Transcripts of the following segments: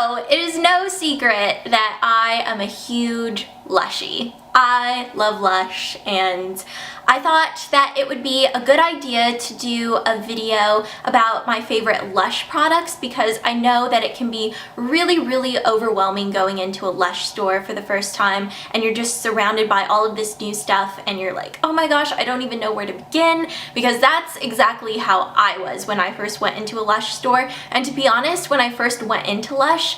So it is no secret that I am a huge Lushie. I love Lush, and I thought that it would be a good idea to do a video about my favorite Lush products because I know that it can be really overwhelming going into a Lush store for the first time and you're just surrounded by all of this new stuff and you're like, oh my gosh, I don't even know where to begin, because that's exactly how I was when I first went into a Lush store. And to be honest, when I first went into Lush,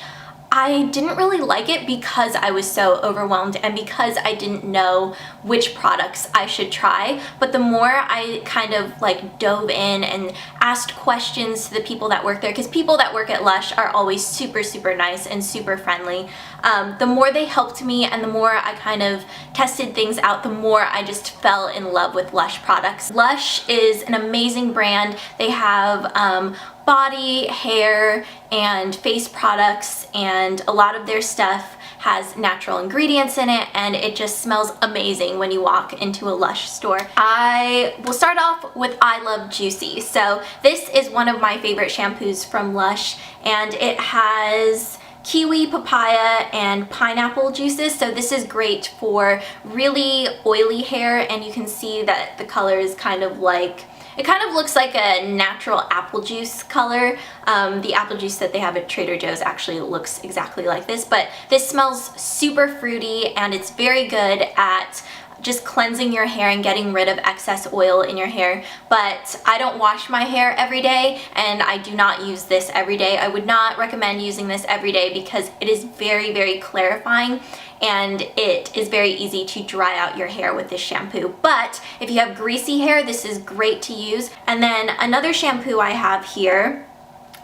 I didn't really like it because I was so overwhelmed and because I didn't know which products I should try. But the more I kind of like dove in and asked questions to the people that work there, because people that work at Lush are always super nice and super friendly, the more they helped me and the more I kind of tested things out, the more I just fell in love with Lush products. Lush is an amazing brand. They have body, hair, and face products, and a lot of their stuff has natural ingredients in it, and it just smells amazing when you walk into a Lush store. I will start off with I Love Juicy. So this is one of my favorite shampoos from Lush, and it has kiwi, papaya, and pineapple juices. So this is great for really oily hair, and you can see that the color is kind of like, it kind of looks like a natural apple juice color. The apple juice that they have at Trader Joe's actually looks exactly like this, but this smells super fruity and it's very good at just cleansing your hair and getting rid of excess oil in your hair. But I don't wash my hair every day and I do not use this every day. I would not recommend using this every day because it is very clarifying and it is very easy to dry out your hair with this shampoo. But if you have greasy hair, this is great to use. And then another shampoo I have here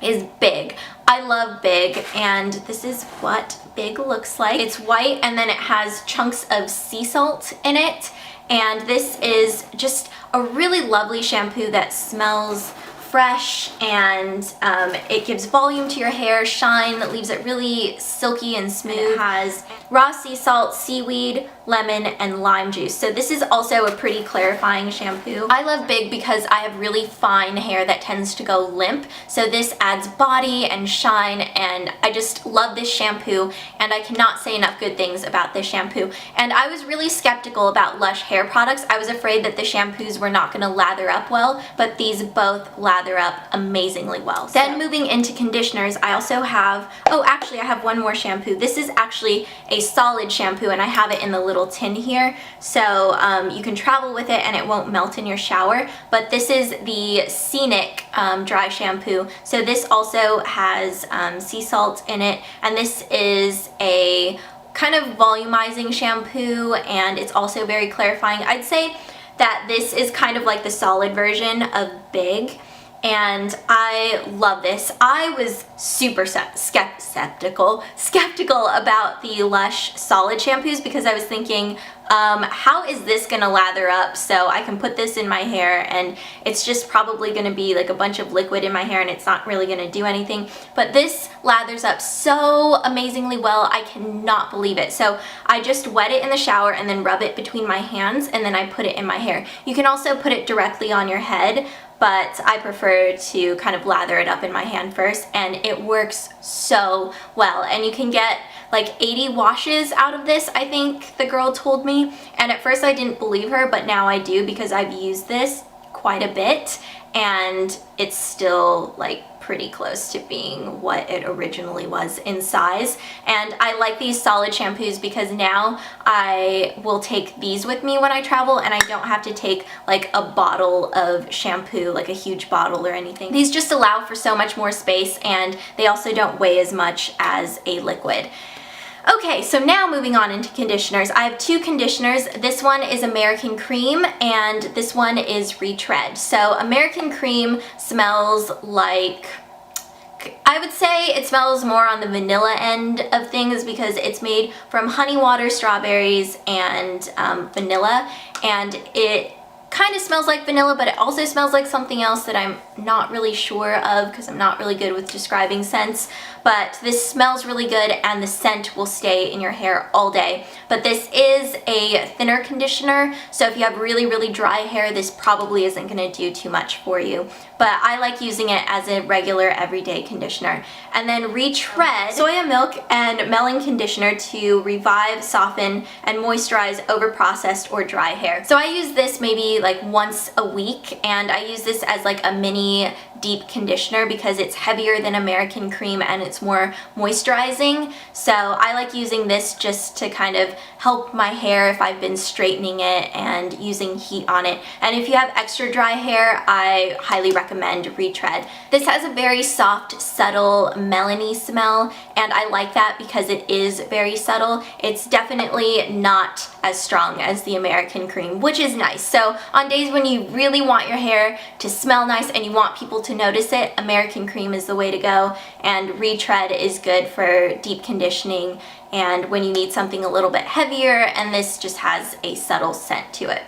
is Big. I love Big, and this is what Big looks like. It's white and then it has chunks of sea salt in it, and this is just a really lovely shampoo that smells fresh, and it gives volume to your hair, shine, that leaves it really silky and smooth. And it has raw sea salt, seaweed, lemon, and lime juice. So this is also a pretty clarifying shampoo. I love Big because I have really fine hair that tends to go limp, so this adds body and shine, and I just love this shampoo, and I cannot say enough good things about this shampoo. And I was really skeptical about Lush hair products. I was afraid that the shampoos were not going to lather up well, but these both lather up amazingly well. Then moving into conditioners, I also have, oh actually I have one more shampoo. This is actually a solid shampoo and I have it in the little tin here, so you can travel with it and it won't melt in your shower. But this is the Scenic Dry Shampoo. So this also has sea salt in it, and this is a kind of volumizing shampoo, and it's also very clarifying. I'd say that this is kind of like the solid version of Big, and I love this. I was super skeptical about the Lush solid shampoos because I was thinking, how is this gonna lather up so I can put this in my hair and it's just probably gonna be like a bunch of liquid in my hair and it's not really gonna do anything. But this lathers up so amazingly well, I cannot believe it. So I just wet it in the shower and then rub it between my hands, and then I put it in my hair. You can also put it directly on your head, but I prefer to kind of lather it up in my hand first, and it works so well. And you can get like 80 washes out of this, I think the girl told me. And at first I didn't believe her, but now I do because I've used this quite a bit and it's still like pretty close to being what it originally was in size. And I like these solid shampoos because now I will take these with me when I travel and I don't have to take like a bottle of shampoo, like a huge bottle or anything. These just allow for so much more space, and they also don't weigh as much as a liquid. Okay, so now moving on into conditioners. I have two conditioners. This one is American Cream and this one is Retread. So American Cream smells like, I would say it smells more on the vanilla end of things because it's made from honey water, strawberries, and vanilla, and it kind of smells like vanilla, but it also smells like something else that I'm not really sure of because I'm not really good with describing scents. But this smells really good and the scent will stay in your hair all day. But this is a thinner conditioner, so if you have really dry hair, this probably isn't going to do too much for you. but I like using it as a regular everyday conditioner. And then Retread Soya Milk and Melon Conditioner to revive, soften, and moisturize overprocessed or dry hair. So I use this maybe like once a week, and I use this as like a mini deep conditioner because it's heavier than American Cream and it's more moisturizing. So I like using this just to kind of help my hair if I've been straightening it and using heat on it. And if you have extra dry hair, I highly recommend Retread. This has a very soft, subtle, melony smell, and I like that because it is very subtle. It's definitely not as strong as the American Cream, which is nice. So on days when you really want your hair to smell nice and you want people to notice it, American Cream is the way to go, and Retread is good for deep conditioning and when you need something a little bit heavier, and this just has a subtle scent to it.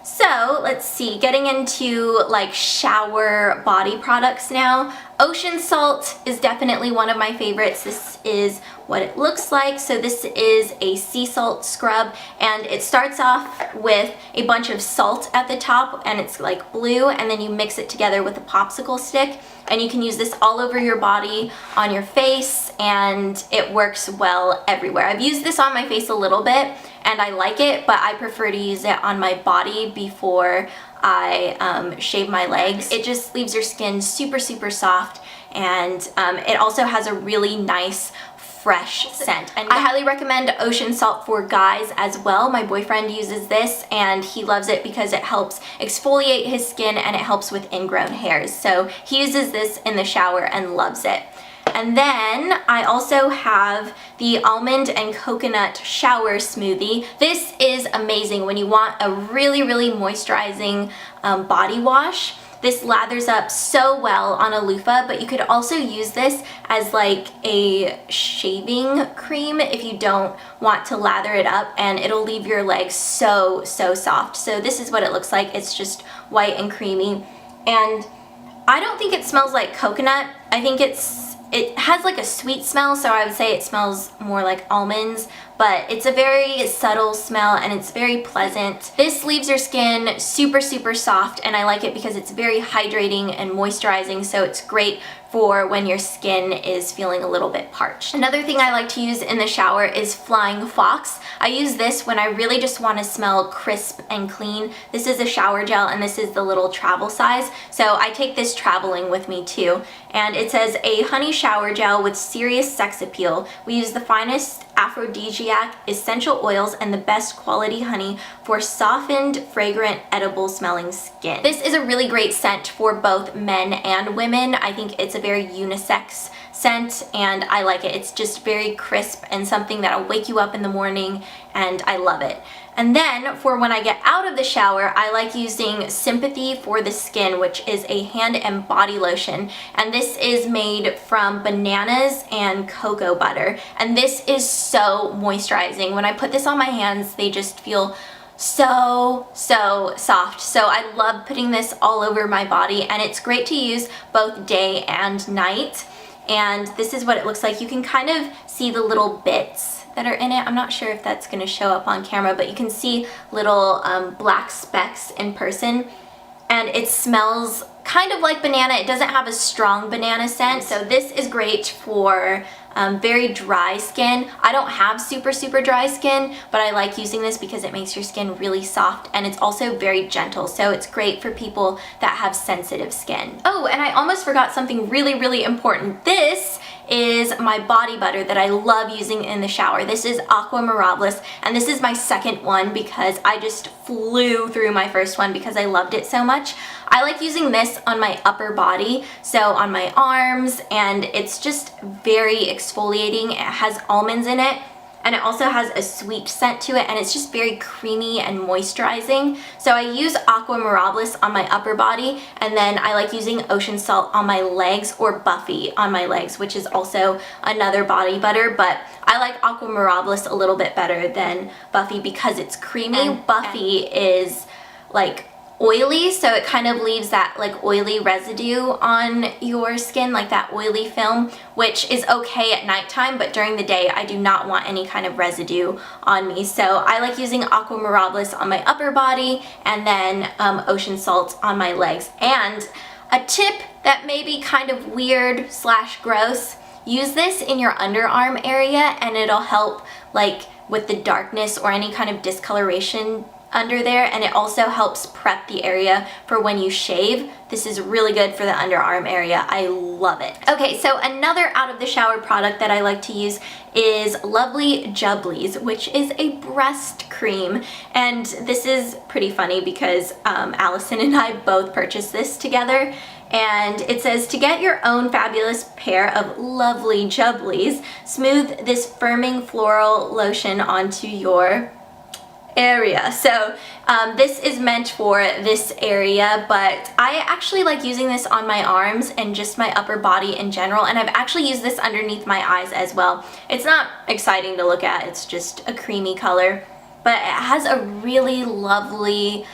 So let's see, getting into like shower body products now. Ocean salt is definitely one of my favorites. This is what it looks like. So this is a sea salt scrub, and it starts off with a bunch of salt at the top, and it's like blue, and then you mix it together with a popsicle stick, and you can use this all over your body, on your face, and it works well everywhere. I've used this on my face a little bit and I like it, but I prefer to use it on my body before I shave my legs. It just leaves your skin super, super soft, and it also has a really nice fresh scent. And I highly recommend ocean salt for guys as well. My boyfriend uses this and he loves it because it helps exfoliate his skin and it helps with ingrown hairs. So he uses this in the shower and loves it. And then I also have the Almond and Coconut Shower Smoothie. This is amazing when you want a really, really moisturizing body wash. This lathers up so well on a loofah, but you could also use this as like a shaving cream if you don't want to lather it up, and it'll leave your legs so, so soft. So this is what it looks like. It's just white and creamy, and I don't think it smells like coconut. I think it has like a sweet smell, so I would say it smells more like almonds, but it's a very subtle smell and it's very pleasant. This leaves your skin super, super soft, and I like it because it's very hydrating and moisturizing, so it's great for when your skin is feeling a little bit parched. Another thing I like to use in the shower is Flying Fox. I use this when I really just want to smell crisp and clean. This is a shower gel and this is the little travel size, so I take this traveling with me too. And it says a honey shower gel with serious sex appeal. We use the finest aphrodisiac essential oils and the best quality honey for softened, fragrant, edible smelling skin. This is a really great scent for both men and women. I think it's a very unisex scent and I like it. It's just very crisp and something that'll wake you up in the morning, and I love it. And then for when I get out of the shower, I like using Sympathy for the skin, which is a hand and body lotion. And this is made from bananas and cocoa butter. And this is so moisturizing. When I put this on my hands, they just feel so, so soft. So I love putting this all over my body, and it's great to use both day and night. And this is what it looks like. You can kind of see the little bits that are in it. I'm not sure if that's going to show up on camera, but you can see little black specks in person, and it smells kind of like banana. It doesn't have a strong banana scent, so this is great for very dry skin. I don't have super, super dry skin, but I like using this because it makes your skin really soft, and it's also very gentle, so it's great for people that have sensitive skin. Oh, and I almost forgot something really, really important. This is my body butter that I love using in the shower. This is Aqua Mirabilis, and this is my second one because I just flew through my first one because I loved it so much. I like using this on my upper body, so on my arms, and it's just very exfoliating. It has almonds in it, and it also has a sweet scent to it, and it's just very creamy and moisturizing. So I use Aqua Mirabilis on my upper body, and then I like using ocean salt on my legs, or Buffy on my legs, which is also another body butter, but I like Aqua Mirabilis a little bit better than Buffy because it's creamy. Buffy is like oily, so it kind of leaves that like oily residue on your skin, like that oily film, which is okay at nighttime, but during the day I do not want any kind of residue on me. So I like using Aqua Mirabilis on my upper body, and then ocean salt on my legs. And a tip that may be kind of weird / gross, use this in your underarm area and it'll help like with the darkness or any kind of discoloration under there, and it also helps prep the area for when you shave. This is really good for the underarm area. I love it. Okay, so another out of the shower product that I like to use is lovely Jubblies, which is a breast cream. And this is pretty funny because Allison and I both purchased this together. And it says, to get your own fabulous pair of lovely Jubblies, smooth this firming floral lotion onto your area. So this is meant for this area, but I actually like using this on my arms and just my upper body in general, and I've actually used this underneath my eyes as well. It's not exciting to look at, it's just a creamy color, but it has a really lovely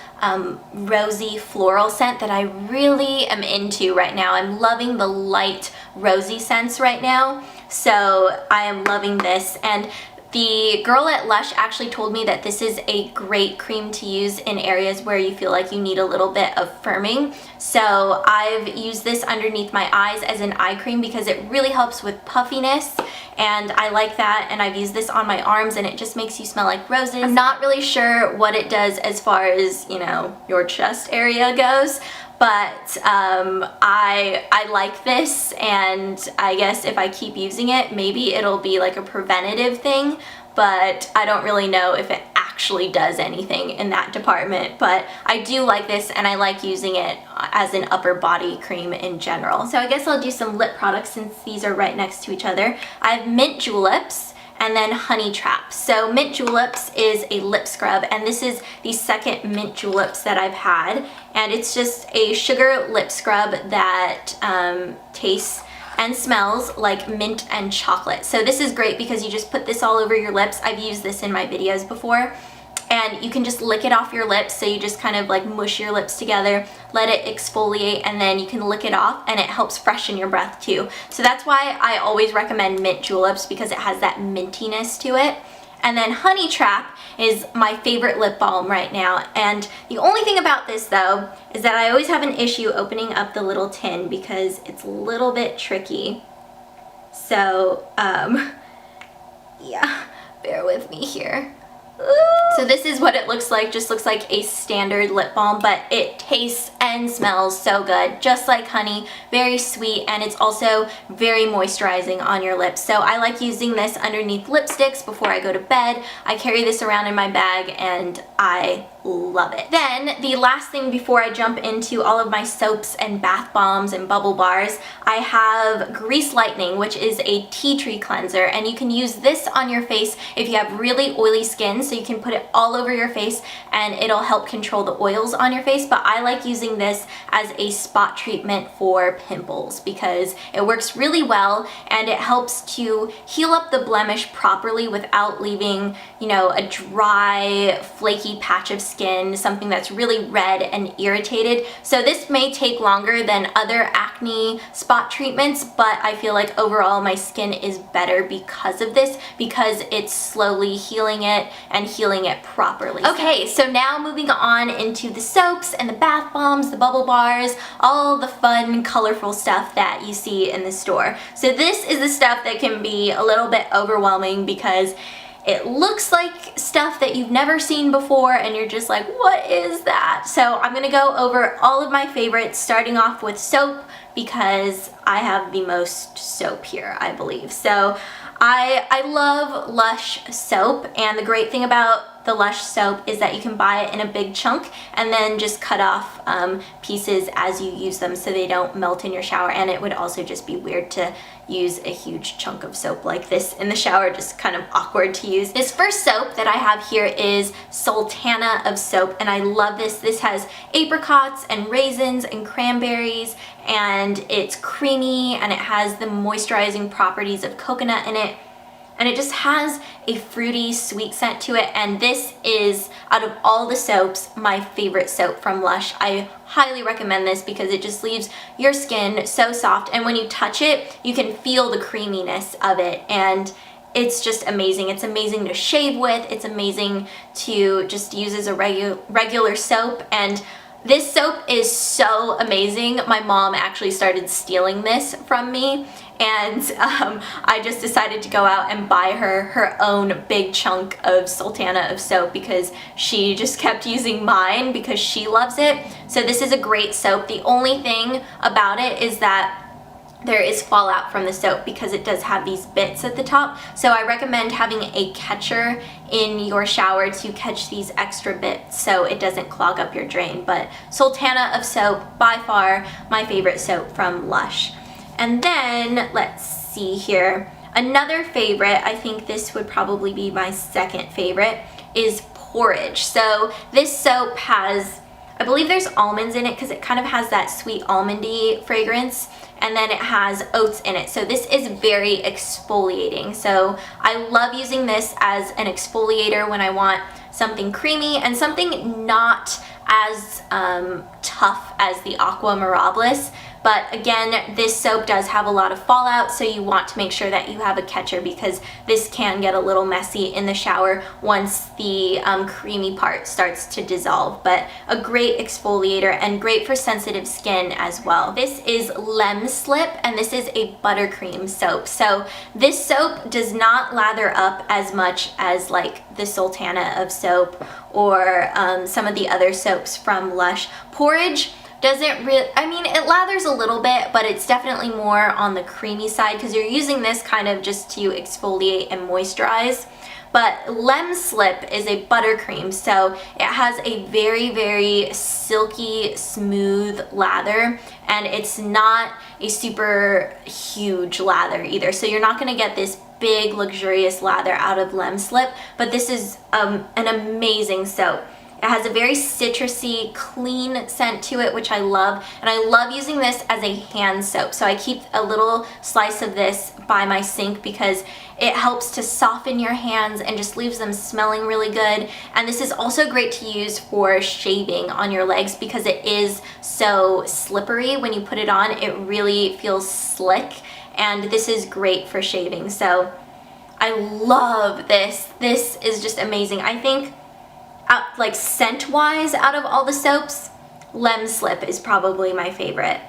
rosy floral scent that I really am into right now. I'm loving the light rosy scents right now, so I am loving this. And the girl at Lush actually told me that this is a great cream to use in areas where you feel like you need a little bit of firming. So I've used this underneath my eyes as an eye cream because it really helps with puffiness, and I like that. And I've used this on my arms and it just makes you smell like roses. I'm not really sure what it does as far as, you know, your chest area goes, but I like this, and I guess if I keep using it, maybe it'll be like a preventative thing, but I don't really know if it actually does anything in that department. But I do like this, and I like using it as an upper body cream in general. So I guess I'll do some lip products since these are right next to each other. I have Mint Juleps and then Honey Trap. So Mint Juleps is a lip scrub, and this is the second Mint Juleps that I've had, and it's just a sugar lip scrub that tastes and smells like mint and chocolate. So this is great because you just put this all over your lips. I've used this in my videos before, and you can just lick it off your lips. So you just kind of like mush your lips together, let it exfoliate, and then you can lick it off, and it helps freshen your breath too. So that's why I always recommend Mint Juleps, because it has that mintiness to it. And then Honey Trap is my favorite lip balm right now. And the only thing about this though is that I always have an issue opening up the little tin because it's a little bit tricky. So yeah, bear with me here. So this is what it looks like, just looks like a standard lip balm, but it tastes and smells so good, just like honey, very sweet, and it's also very moisturizing on your lips. So I like using this underneath lipsticks before I go to bed. I carry this around in my bag and I love it. Then the last thing before I jump into all of my soaps and bath bombs and bubble bars, I have Grease Lightning, which is a tea tree cleanser, and you can use this on your face if you have really oily skin, so you can put it all over your face and it'll help control the oils on your face. But I like using this as a spot treatment for pimples because it works really well and it helps to heal up the blemish properly without leaving, you know, a dry, flaky patch of skin, something that's really red and irritated. So this may take longer than other acne spot treatments, but I feel like overall my skin is better because of this, because it's slowly healing it and healing it properly. Okay, so now moving on into the soaps and the bath bombs, the bubble bars, all the fun, colorful stuff that you see in the store. So this is the stuff that can be a little bit overwhelming because it looks like stuff that you've never seen before and you're just like, what is that? So I'm gonna go over all of my favorites, starting off with soap because I have the most soap here, I believe. So I love Lush Soap, and the great thing about the Lush Soap is that you can buy it in a big chunk and then just cut off pieces as you use them so they don't melt in your shower. And it would also just be weird to use a huge chunk of soap like this in the shower, just kind of awkward to use. This first soap that I have here is Sultana of Soap, and I love this. This has apricots and raisins and cranberries, and it's creamy and it has the moisturizing properties of coconut in it. And it just has a fruity, sweet scent to it, and this is, out of all the soaps, my favorite soap from Lush. I highly recommend this because it just leaves your skin so soft, and when you touch it, you can feel the creaminess of it, and it's just amazing. It's amazing to shave with, it's amazing to just use as a regular soap, and This soap is so amazing. My mom actually started stealing this from me, and I just decided to go out and buy her own big chunk of Sultana of soap because she just kept using mine because she loves it. So this is a great soap. The only thing about it is that there is fallout from the soap because it does have these bits at the top. So I recommend having a catcher in your shower to catch these extra bits so it doesn't clog up your drain. But Sultana of soap, by far my favorite soap from Lush. And then, let's see here. Another favorite, I think this would probably be my second favorite, is Porridge. So this soap has, I believe there's almonds in it because it kind of has that sweet almondy fragrance. And then it has oats in it. So this is very exfoliating. So I love using this as an exfoliator when I want something creamy and something not as tough as the Aqua Mirabilis. But again, this soap does have a lot of fallout, so you want to make sure that you have a catcher because this can get a little messy in the shower once the creamy part starts to dissolve. But a great exfoliator and great for sensitive skin as well. This is Lem Slip, and this is a buttercream soap. So this soap does not lather up as much as like the Sultana of soap or some of the other soaps from Lush. Porridge doesn't really, I mean, it lathers a little bit, but it's definitely more on the creamy side because you're using this kind of just to exfoliate and moisturize. But Lem Slip is a buttercream, so it has a very, very silky, smooth lather, and it's not a super huge lather either. So you're not gonna get this big, luxurious lather out of Lem Slip, but this is an amazing soap. It has a very citrusy, clean scent to it, which I love. And I love using this as a hand soap. So I keep a little slice of this by my sink because it helps to soften your hands and just leaves them smelling really good. And this is also great to use for shaving on your legs because it is so slippery. When you put it on, it really feels slick. And this is great for shaving. So I love this. This is just amazing. I think like scent-wise, out of all the soaps, Lem Slip is probably my favorite.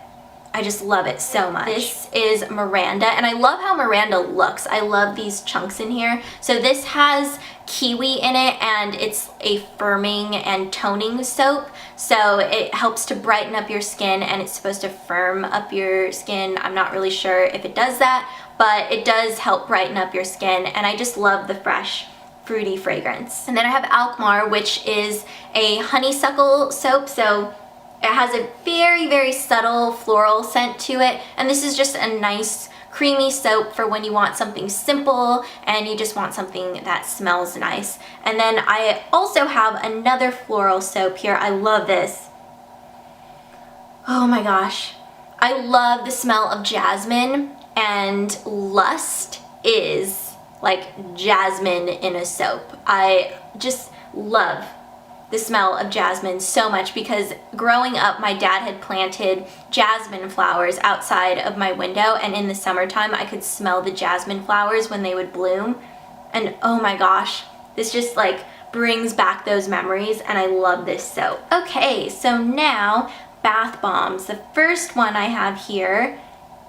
I just love it so much. This is Miranda, and I love how Miranda looks. I love these chunks in here. So this has kiwi in it, and it's a firming and toning soap. So it helps to brighten up your skin, and it's supposed to firm up your skin. I'm not really sure if it does that, but it does help brighten up your skin, and I just love the fresh fruity fragrance. And then I have Alkmaar, which is a honeysuckle soap. So it has a very, very subtle floral scent to it. And this is just a nice creamy soap for when you want something simple and you just want something that smells nice. And then I also have another floral soap here. I love this. Oh my gosh. I love the smell of jasmine, and Lust is like jasmine in a soap. I just love the smell of jasmine so much because growing up my dad had planted jasmine flowers outside of my window, and in the summertime I could smell the jasmine flowers when they would bloom, and oh my gosh, this just like brings back those memories, and I love this soap. Okay, so now bath bombs. The first one I have here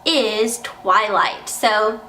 is Twilight. So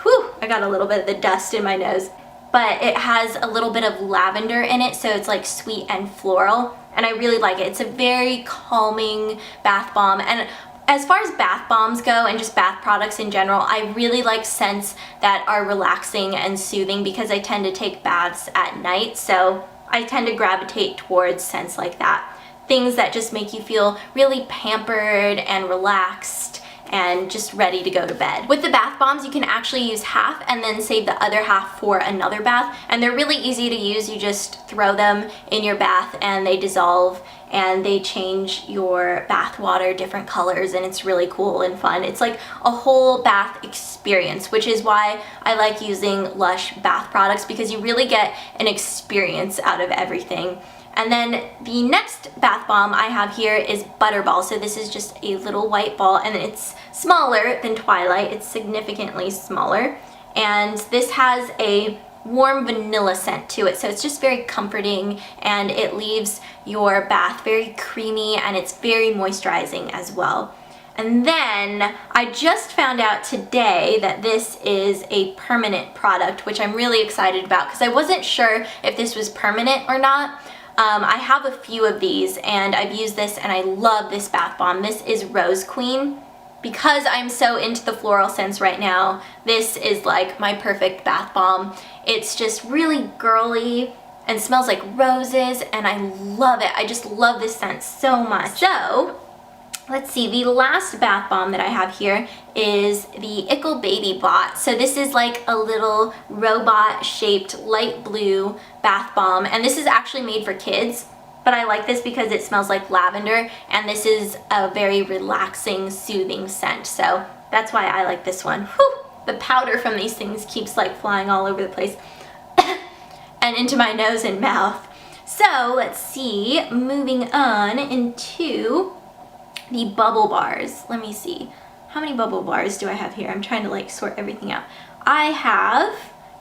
whew, I got a little bit of the dust in my nose. But it has a little bit of lavender in it, so it's like sweet and floral. And I really like it. It's a very calming bath bomb. And as far as bath bombs go and just bath products in general, I really like scents that are relaxing and soothing because I tend to take baths at night. So I tend to gravitate towards scents like that. Things that just make you feel really pampered and relaxed and just ready to go to bed. With the bath bombs, you can actually use half and then save the other half for another bath, and they're really easy to use. You just throw them in your bath and they dissolve and they change your bath water different colors, and it's really cool and fun. It's like a whole bath experience, which is why I like using Lush bath products because you really get an experience out of everything. And then the next bath bomb I have here is Butterball. So this is just a little white ball, and it's smaller than Twilight. It's significantly smaller. And this has a warm vanilla scent to it, so it's just very comforting and it leaves your bath very creamy and it's very moisturizing as well. And then I just found out today that this is a permanent product, which I'm really excited about because I wasn't sure if this was permanent or not. I have a few of these and I've used this and I love this bath bomb. This is Rose Queen. Because I'm so into the floral scents right now, this is like my perfect bath bomb. It's just really girly and smells like roses and I love it. I just love this scent so much. So, let's see, the last bath bomb that I have here is the Ickle Baby Bot. So this is like a little robot shaped light blue bath bomb and this is actually made for kids. But I like this because it smells like lavender and this is a very relaxing, soothing scent. So that's why I like this one. Whew! The powder from these things keeps like flying all over the place and into my nose and mouth. So let's see, moving on into the bubble bars. Let me see. How many bubble bars do I have here? I'm trying to like sort everything out. I have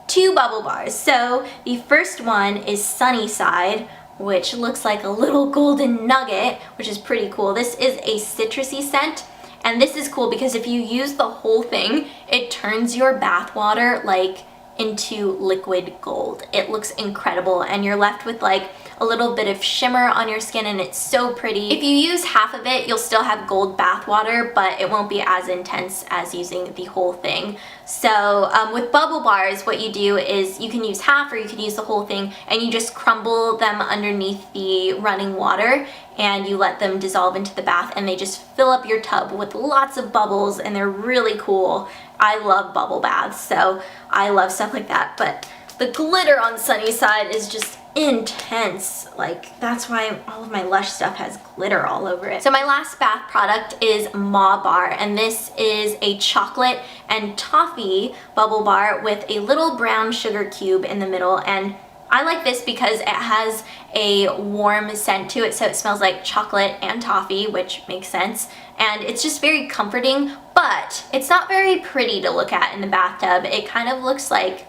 2 bubble bars. So the first one is Sunnyside, which looks like a little golden nugget, which is pretty cool. This is a citrusy scent, and this is cool because if you use the whole thing, it turns your bath water like into liquid gold. It looks incredible, and you're left with like a little bit of shimmer on your skin, and it's so pretty. If you use half of it, you'll still have gold bath water, but it won't be as intense as using the whole thing. So with bubble bars, what you do is you can use half or you can use the whole thing, and you just crumble them underneath the running water and you let them dissolve into the bath, and they just fill up your tub with lots of bubbles, and they're really cool. I love bubble baths, so I love stuff like that, but the glitter on Sunnyside is just intense. Like, that's why all of my Lush stuff has glitter all over it. So my last bath product is Ma Bar, and this is a chocolate and toffee bubble bar with a little brown sugar cube in the middle, and I like this because it has a warm scent to it, so it smells like chocolate and toffee, which makes sense, and it's just very comforting, but it's not very pretty to look at in the bathtub. It kind of looks like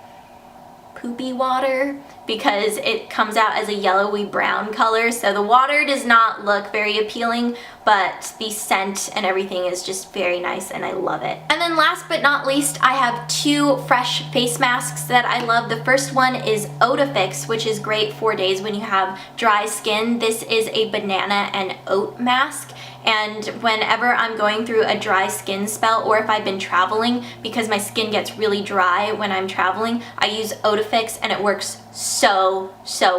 poopy water because it comes out as a yellowy brown color, so the water does not look very appealing, but the scent and everything is just very nice and I love it. And then last but not least, I have 2 fresh face masks that I love. The first one is Odafix, which is great for days when you have dry skin. This is a banana and oat mask, and whenever I'm going through a dry skin spell, or if I've been traveling, because my skin gets really dry when I'm traveling, I use Odafix and it works so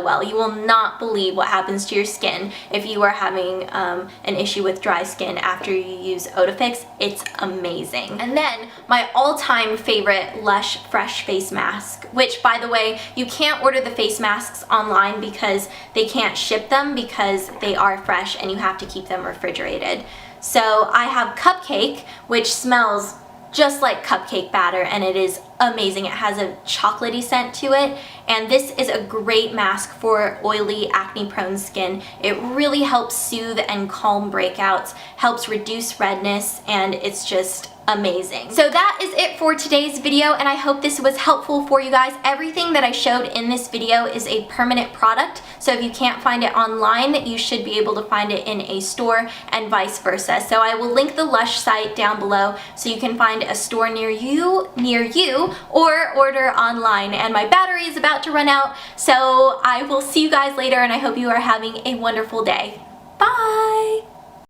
well. You will not believe what happens to your skin if you are having an issue with dry skin after you use Odafix. It's amazing. And then my all-time favorite Lush Fresh face mask, which by the way, you can't order the face masks online because they can't ship them because they are fresh and you have to keep them refrigerated. So I have Cupcake, which smells just like cupcake batter, and it is amazing. It has a chocolatey scent to it, and this is a great mask for oily, acne-prone skin. It really helps soothe and calm breakouts, helps reduce redness, and it's just amazing. So that is it for today's video, and I hope this was helpful for you guys. Everything that I showed in this video is a permanent product, so if you can't find it online, you should be able to find it in a store and vice versa. So I will link the Lush site down below so you can find a store near you or order online. And my battery is about to run out, so I will see you guys later, and I hope you are having a wonderful day. Bye!